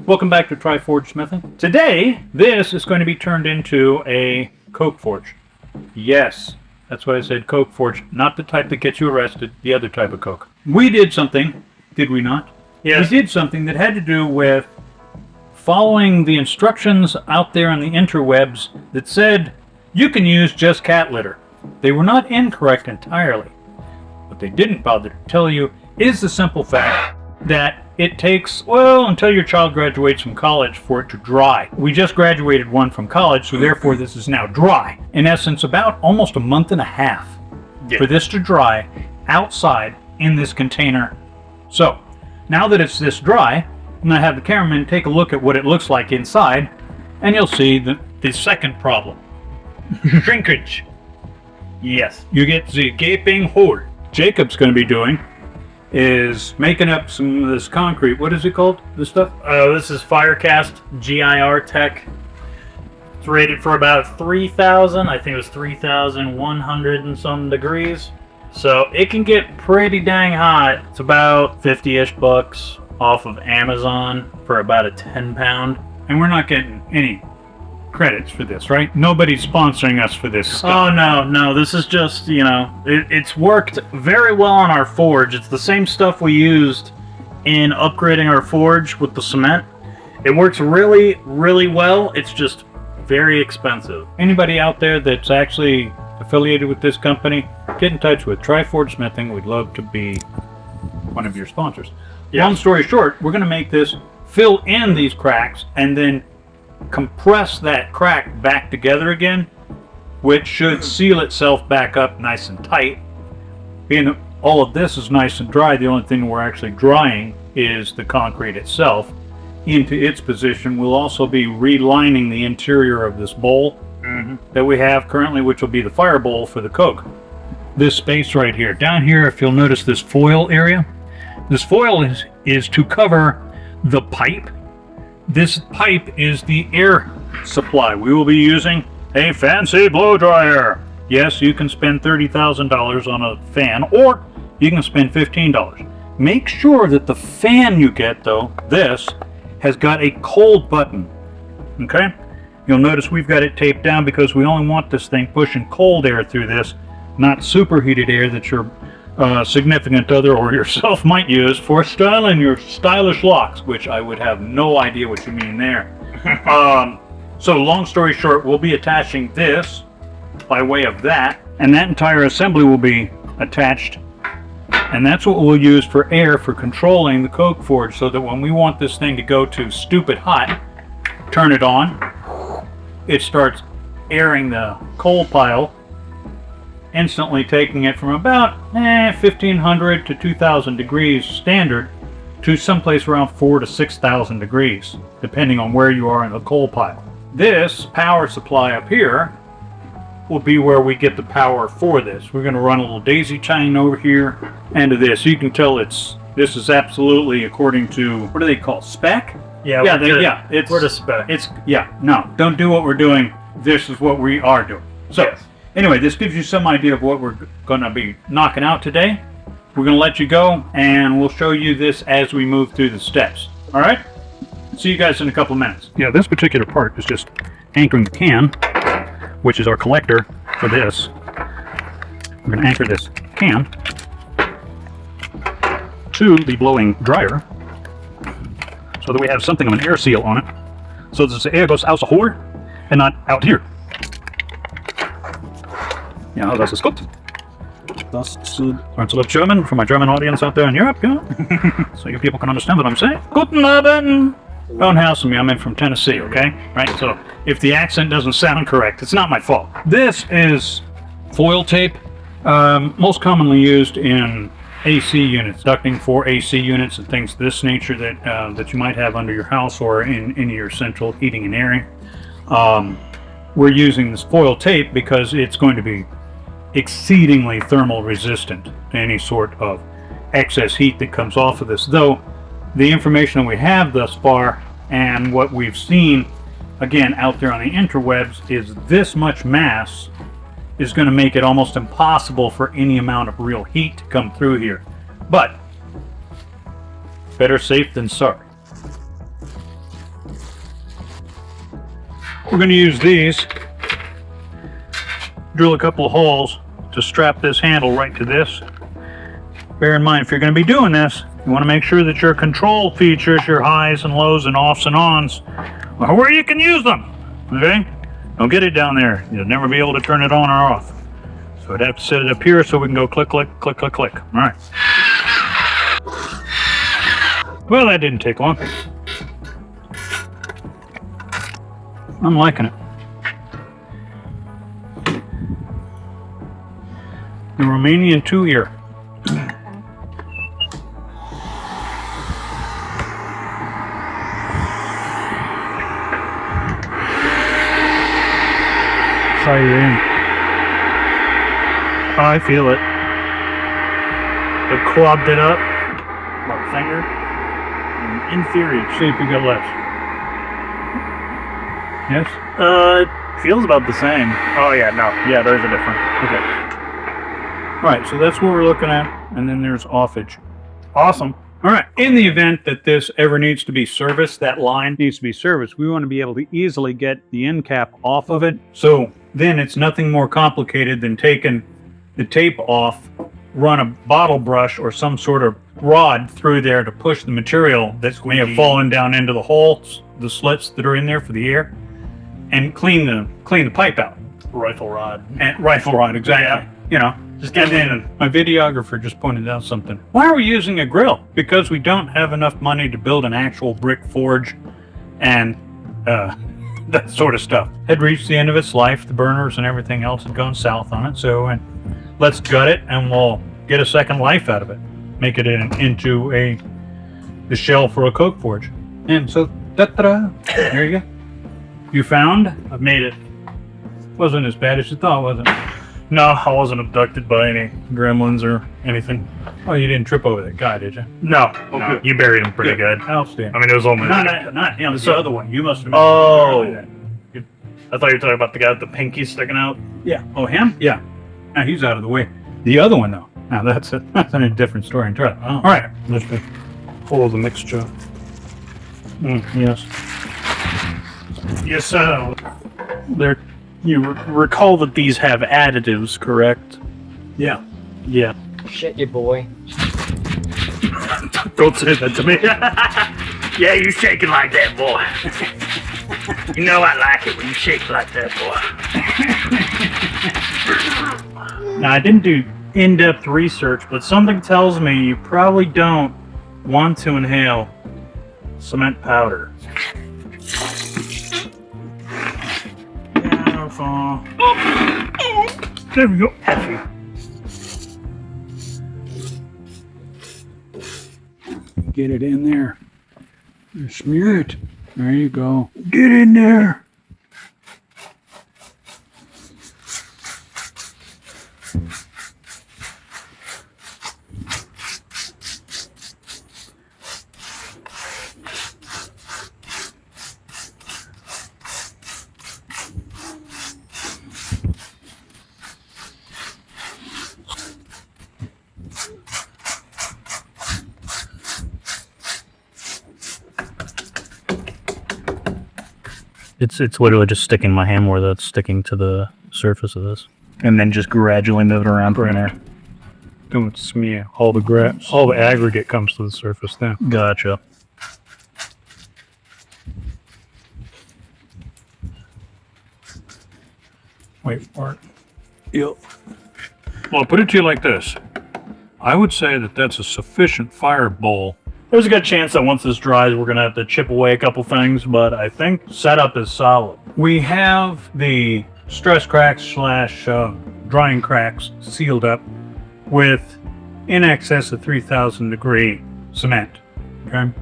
Welcome back to Triforge Smithing. Today, this is going to be turned into a coke forge. Yes, that's why I said coke forge, not the type that gets you arrested, the other type of coke. We did something, did we not? Yes. We did something that had to do with following the instructions out there on the interwebs that said you can use just cat litter. They were not incorrect entirely. What they didn't bother to tell you is the simple fact that it takes, well, until your child graduates from college for it to dry. We just graduated one from college, so therefore this is now dry. In essence, about almost a month and a half for this to dry outside in this container. So, now that it's this dry, I'm going to have the cameraman take a look at what it looks like inside, and you'll see the second problem. Shrinkage. Yes, you get the gaping hole. Jacob's going to be doing is making up some of this concrete. What is it called, this stuff? This is Firecast GIR Tech. It's rated for about 3,000. I think it was 3,100 and some degrees. So it can get pretty dang hot. It's about 50-ish bucks off of Amazon for about a 10-pound. And we're not getting any credits for this, right? Nobody's sponsoring us for this stuff. Oh, no. This is just, it's worked very well on our forge. It's the same stuff we used in upgrading our forge with the cement. It works really, really well. It's just very expensive. Anybody out there that's actually affiliated with this company, get in touch with Triforge Smithing. We'd love to be one of your sponsors. Yeah. Long story short, we're going to make this fill in these cracks and then compress that crack back together again, which should seal itself back up nice and tight. Being all of this is nice and dry, the only thing we're actually drying is the concrete itself into its position. We'll also be relining the interior of this bowl that we have currently, which will be the fire bowl for the coke. This space right here, down here, if you'll notice this foil area, this foil is to cover the pipe. This pipe is the air supply. We will be using a fancy blow dryer. Yes, you can spend $30,000 on a fan, or you can spend $15. Make sure that the fan you get, though, this, has got a cold button. Okay? You'll notice we've got it taped down because we only want this thing pushing cold air through this, not superheated air that your significant other or yourself might use for styling your stylish locks, which I would have no idea what you mean there. So long story short, we'll be attaching this by way of that, and that entire assembly will be attached, and that's what we'll use for air for controlling the coke forge, so that when we want this thing to go to stupid hot, turn it on, it starts airing the coal pile, instantly taking it from about 1,500 to 2,000 degrees standard to someplace around 4,000 to 6,000 degrees, depending on where you are in the coal pile. This power supply up here will be where we get the power for this. We're going to run a little daisy chain over here and to this. You can tell this is absolutely according to, what do they call, spec? Yeah, we're the spec. No, don't do what we're doing. This is what we are doing. So. Yes. Anyway, this gives you some idea of what we're going to be knocking out today. We're going to let you go, and we'll show you this as we move through the steps. All right? See you guys in a couple of minutes. Yeah, this particular part is just anchoring the can, which is our collector for this. We're going to anchor this can to the blowing dryer so that we have something of an air seal on it, so that the air goes out here and not out here. Ja, das ist gut. Das ist learn a little German for my German audience out there in Europe, yeah? So you people can understand what I'm saying. Guten Abend! Don't hassle me, I'm in from Tennessee, okay? Right, so if the accent doesn't sound correct, it's not my fault. This is foil tape, most commonly used in AC units, ducting for AC units and things of this nature that you might have under your house or in your central heating and airing. We're using this foil tape because it's going to be exceedingly thermal resistant to any sort of excess heat that comes off of this. Though the information that we have thus far and what we've seen again out there on the interwebs is this much mass is going to make it almost impossible for any amount of real heat to come through here. But better safe than sorry. we're going to use these. Drill a couple of holes to strap this handle right to this. Bear in mind, if you're going to be doing this, you want to make sure that your control features, your highs and lows and offs and ons, are where you can use them. Okay? Don't get it down there. You'll never be able to turn it on or off. So I'd have to set it up here so we can go click, click, click, click, click. All right. Well, that didn't take long. I'm liking it. The Romanian 2-year. Try you in. Oh, I feel it. The clubbed it up. My finger. Inferior. See if you got less. Yes? It feels about the same. Oh yeah, no. Yeah, there's a difference. Okay. All right, so that's what we're looking at, and then there's offage. Awesome. All right, in the event that this ever needs to be serviced, that line needs to be serviced, we want to be able to easily get the end cap off of it. So then it's nothing more complicated than taking the tape off, run a bottle brush or some sort of rod through there to push the material that may have fallen down into the holes, the slits that are in there for the air, and clean the pipe out. Rifle rod. And rifle rod, exactly. Yeah. You know, just get in. My videographer just pointed out something. Why are we using a grill? Because we don't have enough money to build an actual brick forge and that sort of stuff. Had reached the end of its life. The burners and everything else had gone south on it. So let's gut it and we'll get a second life out of it. Make it into the shell for a coke forge. And so, ta-da! There you go. You found? I've made it. Wasn't as bad as you thought, was it? No, I wasn't abducted by any gremlins or anything. Oh, you didn't trip over that guy, did you? No. Okay. You buried him pretty good. Outstanding. I mean, it was only... Not him. It's the other one. You must have... Oh. I thought you were talking about the guy with the pinky sticking out. Yeah. Oh, him? Yeah. Now he's out of the way. The other one, though. Now that's a different story entirely. Oh. All right. Let's hold the mixture. Yes. Yes, sir. You recall that these have additives, correct? Yeah. Yeah. Shit, you boy. Don't say that to me. Yeah, you shaking like that, boy. You know I like it when you shake like that, boy. Now, I didn't do in-depth research, but something tells me you probably don't want to inhale cement powder. There we go. Heavy. Get it in there. Smear it. There you go. Get in there. It's literally just sticking my hand where that's sticking to the surface of this. And then just gradually move it around from there. Don't smear. All the aggregate comes to the surface then. Gotcha. Wait for it. Yep. Well, I'll put it to you like this. I would say that that's a sufficient fire bowl. There's a good chance that once this dries, we're going to have to chip away a couple things, but I think setup is solid. We have the stress cracks slash drying cracks sealed up with in excess of 3,000 degree cement, okay?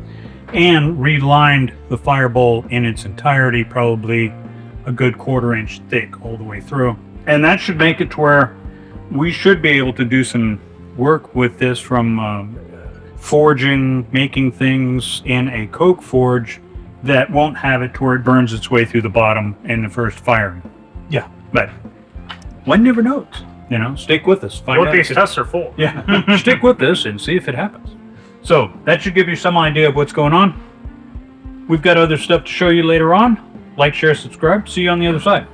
And relined the fire bowl in its entirety, probably a good 1/4 inch thick all the way through. And that should make it to where we should be able to do some work with this from forging, making things in a coke forge that won't have it to where it burns its way through the bottom in the first firing. Yeah, but one never knows. You know, stick with us. Find What out these if tests are for. yeah, stick with us and see if it happens. So that should give you some idea of what's going on. We've got other stuff to show you later on. Like, share, subscribe. See you on the other side.